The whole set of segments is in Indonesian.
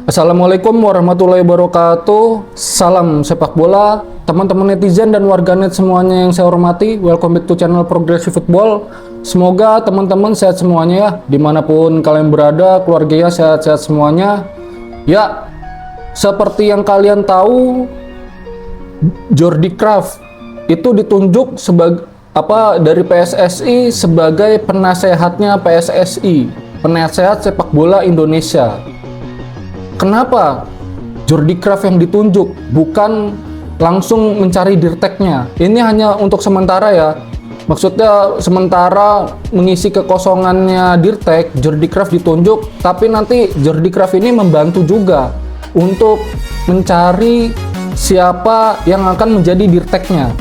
Assalamualaikum warahmatullahi wabarakatuh. Salam sepak bola, teman-teman netizen dan warganet semuanya yang saya hormati. Welcome back to channel Progressive Football. Semoga teman-teman sehat semuanya ya, dimanapun kalian berada, keluarganya sehat-sehat semuanya. Ya, seperti yang kalian tahu, Jordi Cruyff itu ditunjuk sebagai dari PSSI sebagai penasehatnya PSSI, penasehat sepak bola Indonesia. Kenapa Jordi Cruyff yang ditunjuk, bukan langsung mencari dirteknya? Ini hanya untuk sementara ya. Maksudnya sementara mengisi kekosongannya dirtek, Jordi Cruyff ditunjuk, tapi nanti Jordi Cruyff ini membantu juga untuk mencari siapa yang akan menjadi dirteknya.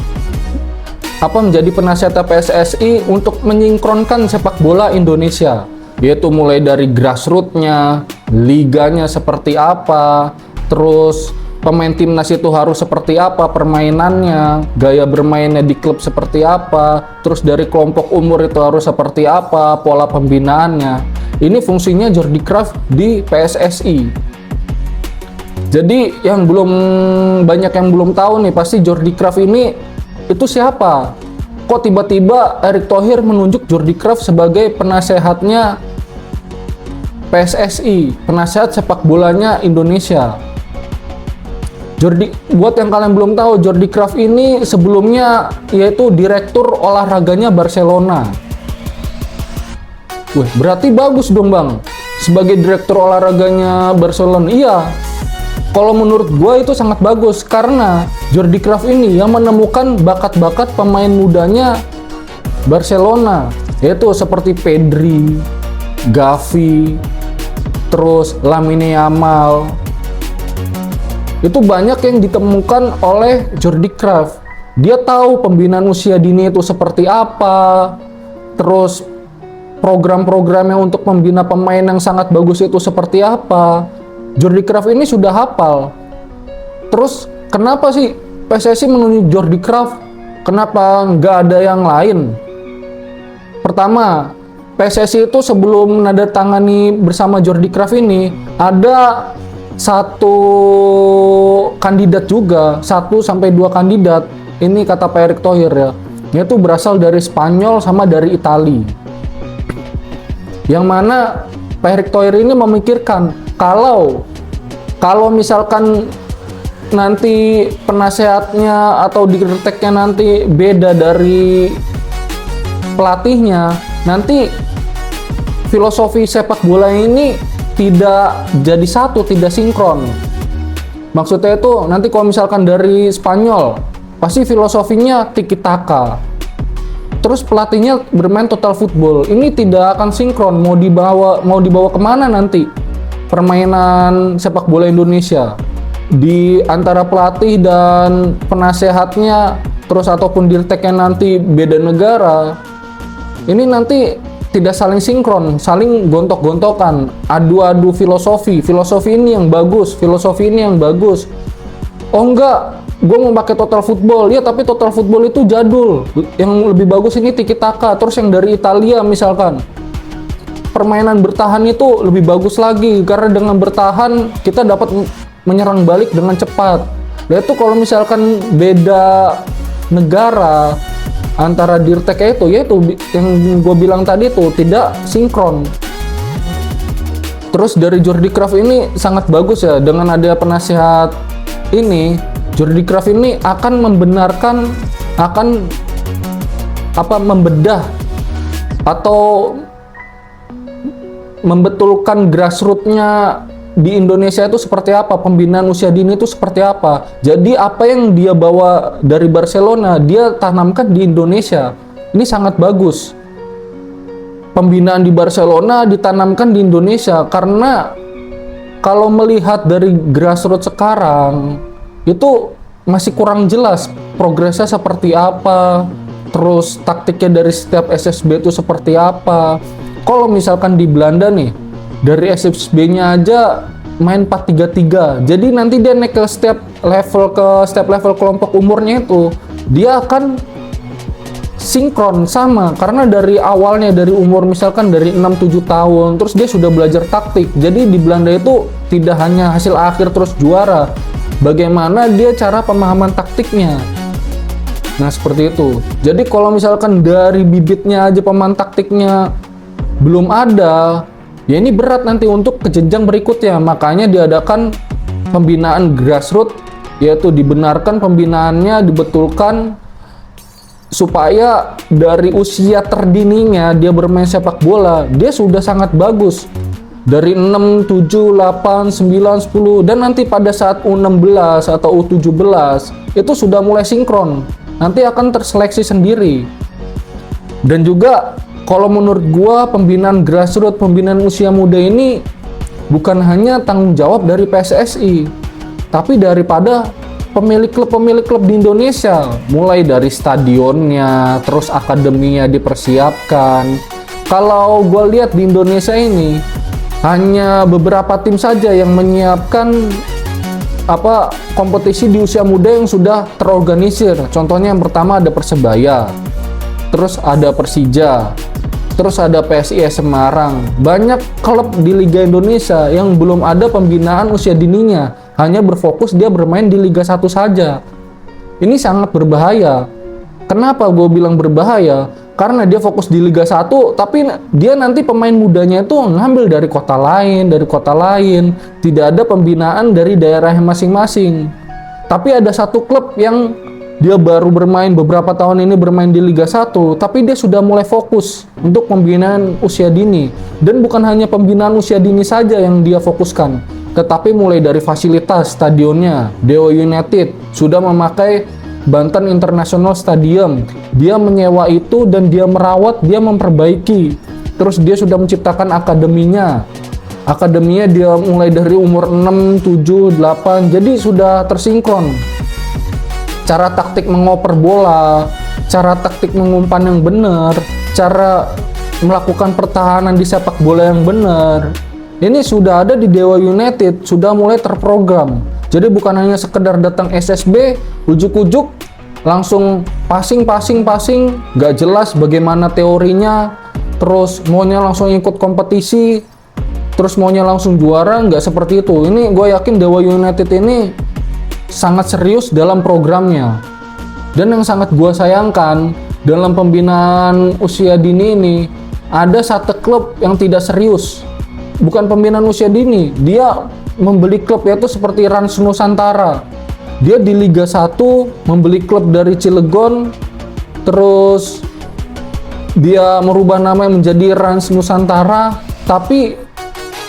Menjadi penasihat PSSI untuk menyingkronkan sepak bola Indonesia, yaitu mulai dari grassroots-nya, liganya seperti apa, terus pemain timnas itu harus seperti apa permainannya, gaya bermainnya di klub seperti apa, terus dari kelompok umur itu harus seperti apa, pola pembinaannya. Ini fungsinya Jordi Cruyff di PSSI. Jadi banyak yang belum tahu nih, pasti Jordi Cruyff ini itu siapa? Kok tiba-tiba Erick Thohir menunjuk Jordi Cruyff sebagai penasehatnya PSSI, penasehat sepak bolanya Indonesia. Buat yang kalian belum tahu, Jordi Cruyff ini sebelumnya yaitu direktur olahraganya Barcelona. Berarti bagus dong bang, sebagai direktur olahraganya Barcelona. Iya, kalau menurut gue itu sangat bagus, karena Jordi Cruyff ini yang menemukan bakat-bakat pemain mudanya Barcelona, yaitu seperti Pedri, Gavi, terus Lamine Yamal. Itu banyak yang ditemukan oleh Jordi Cruyff. Dia tahu pembinaan usia dini itu seperti apa, terus program-programnya untuk membina pemain yang sangat bagus itu seperti apa. Jordi Cruyff ini sudah hafal. Terus kenapa sih PSSI menunjuk Jordi Cruyff? Kenapa nggak ada yang lain? Pertama, PSSI itu sebelum menandatangani bersama Jordi Cruyff ini ada satu kandidat juga, 1-2 kandidat. Ini kata Pak Erick Thohir ya. Yaitu berasal dari Spanyol sama dari Itali. Yang mana Pak Erick Thohir ini memikirkan kalau misalkan nanti penasehatnya atau dirteknya nanti beda dari pelatihnya, nanti filosofi sepak bola ini tidak jadi satu, tidak sinkron. Maksudnya itu nanti kalau misalkan dari Spanyol, pasti filosofinya tiki taka, terus pelatihnya bermain total football. Ini tidak akan sinkron. Mau dibawa kemana nanti permainan sepak bola Indonesia di antara pelatih dan penasehatnya, terus ataupun dirteknya nanti beda negara. Ini nanti tidak saling sinkron, saling gontok-gontokan, adu-adu filosofi ini yang bagus, filosofi ini yang bagus. Oh enggak, gue mau pakai total football ya, tapi total football itu jadul, yang lebih bagus ini tiki taka. Terus yang dari Italia misalkan, permainan bertahan itu lebih bagus lagi, karena dengan bertahan kita dapat menyerang balik dengan cepat. Nah itu kalau misalkan beda negara antara dirteknya itu, yaitu yang gue bilang tadi itu tidak sinkron. Terus dari Jordi Cruyff ini sangat bagus ya, dengan ada penasihat ini, Jordi Cruyff ini akan membedah atau membetulkan grassroots-nya di Indonesia itu seperti apa, pembinaan usia dini itu seperti apa. Jadi apa yang dia bawa dari Barcelona, dia tanamkan di Indonesia. Ini sangat bagus. Pembinaan di Barcelona ditanamkan di Indonesia, karena kalau melihat dari grassroots sekarang, itu masih kurang jelas progresnya seperti apa, terus taktiknya dari setiap SSB itu seperti apa. Kalau misalkan di Belanda nih, dari SSB-nya aja main 4-3-3. Jadi nanti dia naik ke setiap level kelompok umurnya itu, dia akan sinkron sama, karena dari awalnya dari umur misalkan dari 6-7 tahun terus dia sudah belajar taktik. Jadi di Belanda itu tidak hanya hasil akhir terus juara, bagaimana dia cara pemahaman taktiknya. Nah seperti itu. Jadi kalau misalkan dari bibitnya aja pemahaman taktiknya belum ada, ya ini berat nanti untuk ke jenjang berikutnya. Makanya diadakan pembinaan grassroots, yaitu dibenarkan pembinaannya, dibetulkan supaya dari usia terdininya dia bermain sepak bola, dia sudah sangat bagus. Dari 6, 7, 8, 9, 10, dan nanti pada saat U16 atau U17 itu sudah mulai sinkron. Nanti akan terseleksi sendiri. Dan juga kalau menurut gua pembinaan grassroots, pembinaan usia muda ini bukan hanya tanggung jawab dari PSSI, tapi daripada pemilik klub di Indonesia, mulai dari stadionnya, terus akademinya dipersiapkan. Kalau gue lihat di Indonesia ini hanya beberapa tim saja yang menyiapkan kompetisi di usia muda yang sudah terorganisir. Contohnya yang pertama ada Persebaya, terus ada Persija, terus ada PSIS Semarang. Banyak klub di Liga Indonesia yang belum ada pembinaan usia dininya, hanya berfokus dia bermain di Liga 1 saja. Ini sangat berbahaya. Kenapa gue bilang berbahaya? Karena dia fokus di Liga 1, tapi dia nanti pemain mudanya itu ngambil dari kota lain. Tidak ada pembinaan dari daerahnya masing-masing. Tapi ada satu klub yang dia baru bermain beberapa tahun ini bermain di Liga 1, tapi dia sudah mulai fokus untuk pembinaan usia dini. Dan bukan hanya pembinaan usia dini saja yang dia fokuskan, tetapi mulai dari fasilitas stadionnya. Dewa United sudah memakai Banten International Stadium. Dia menyewa itu dan dia merawat, dia memperbaiki. Terus dia sudah menciptakan akademinya. Akademinya dia mulai dari umur 6, 7, 8. Jadi sudah tersinkron. Cara taktik mengoper bola, cara taktik mengumpan yang benar, cara melakukan pertahanan di sepak bola yang benar. Ini sudah ada di Dewa United, sudah mulai terprogram. Jadi bukan hanya sekedar datang SSB, ujuk-ujuk langsung passing, gak jelas bagaimana teorinya, terus maunya langsung ikut kompetisi, terus maunya langsung juara, nggak seperti itu. Ini gue yakin Dewa United ini sangat serius dalam programnya. Dan yang sangat gue sayangkan dalam pembinaan usia dini ini, ada satu klub yang tidak serius. Bukan pembinaan usia dini, dia membeli klub, yaitu seperti Rans Nusantara. Dia di Liga 1 membeli klub dari Cilegon, terus dia merubah nama menjadi Rans Nusantara, tapi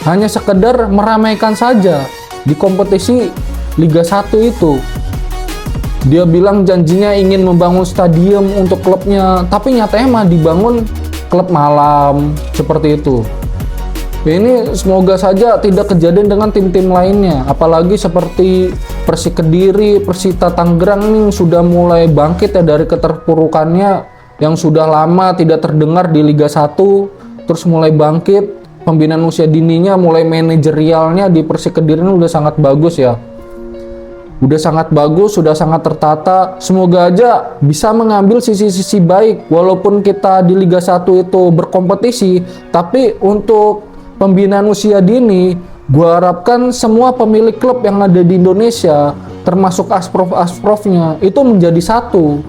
hanya sekedar meramaikan saja di kompetisi Liga 1 itu. Dia bilang janjinya ingin membangun stadion untuk klubnya, tapi nyatanya mah dibangun klub malam seperti itu. Ya, ini semoga saja tidak kejadian dengan tim-tim lainnya, apalagi seperti Persik Kediri, Persita Tangerang nih sudah mulai bangkit ya dari keterpurukannya yang sudah lama tidak terdengar di Liga 1, terus mulai bangkit. Pembinaan usia dininya mulai manajerialnya di Persik Kediri ini udah sangat bagus ya. Udah sangat bagus, sudah sangat tertata. Semoga aja bisa mengambil sisi-sisi baik. Walaupun kita di Liga 1 itu berkompetisi, tapi untuk pembinaan usia dini, gua harapkan semua pemilik klub yang ada di Indonesia, termasuk asprof-asprofnya, itu menjadi satu.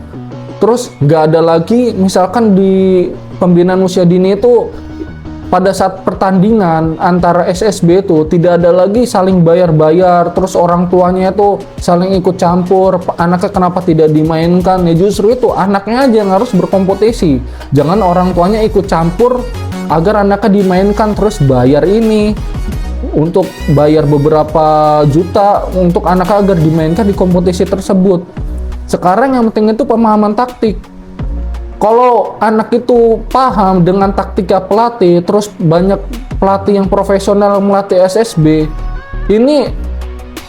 Terus nggak ada lagi, misalkan di pembinaan usia dini itu, pada saat pertandingan antara SSB itu tidak ada lagi saling bayar-bayar, terus orang tuanya itu saling ikut campur, anaknya kenapa tidak dimainkan, ya justru itu anaknya aja yang harus berkompetisi, jangan orang tuanya ikut campur agar anaknya dimainkan terus bayar ini untuk bayar beberapa juta untuk anaknya agar dimainkan di kompetisi tersebut. Sekarang yang penting itu pemahaman taktik. Kalau anak itu paham dengan taktika pelatih, terus banyak pelatih yang profesional melatih SSB, ini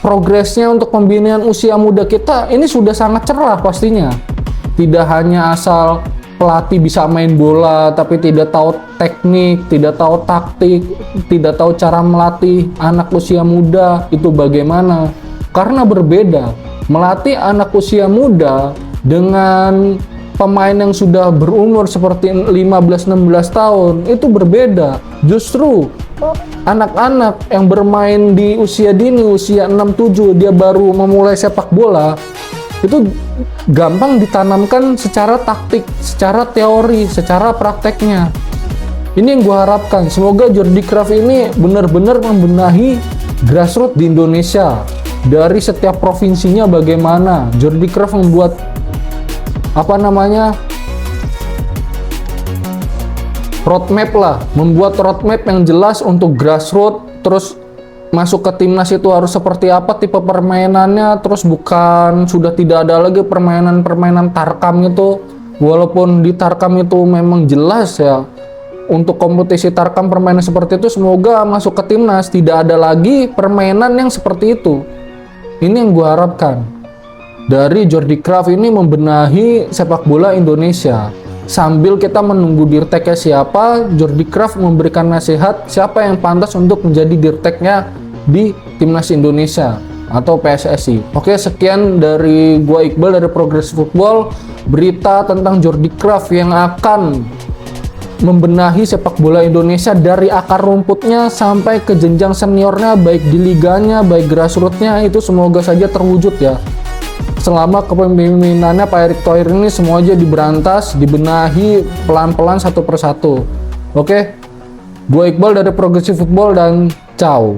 progresnya untuk pembinaan usia muda kita ini sudah sangat cerah pastinya. Tidak hanya asal pelatih bisa main bola tapi tidak tahu teknik, tidak tahu taktik, tidak tahu cara melatih anak usia muda itu bagaimana. Karena berbeda melatih anak usia muda dengan pemain yang sudah berumur seperti 15-16 tahun itu berbeda. Justru anak-anak yang bermain di usia dini, usia 6-7, dia baru memulai sepak bola, itu gampang ditanamkan secara taktik, secara teori, secara prakteknya. Ini yang gue harapkan. Semoga Jordi Kraft ini benar-benar membenahi grassroots di Indonesia. Dari setiap provinsinya bagaimana Jordi Kraft membuat roadmap lah, membuat roadmap yang jelas untuk grassroots, terus masuk ke timnas itu harus seperti apa tipe permainannya, terus bukan sudah tidak ada lagi permainan tarkam itu, walaupun di tarkam itu memang jelas ya untuk kompetisi tarkam permainan seperti itu. Semoga masuk ke timnas tidak ada lagi permainan yang seperti itu. Ini yang gue harapkan dari Jordi Kraft ini, membenahi sepak bola Indonesia. Sambil kita menunggu dirteknya siapa, Jordi Kraft memberikan nasihat siapa yang pantas untuk menjadi dirteknya di Timnas Indonesia atau PSSI. Oke, sekian dari gua Iqbal dari Progress Football, berita tentang Jordi Kraft yang akan membenahi sepak bola Indonesia dari akar rumputnya sampai ke jenjang seniornya, baik di liganya, baik grassrootsnya, itu semoga saja terwujud ya. Selama kepemimpinannya Pak Erick Thohir ini semua aja diberantas, dibenahi pelan-pelan satu persatu. Oke, gue Iqbal dari Progressive Football dan ciao.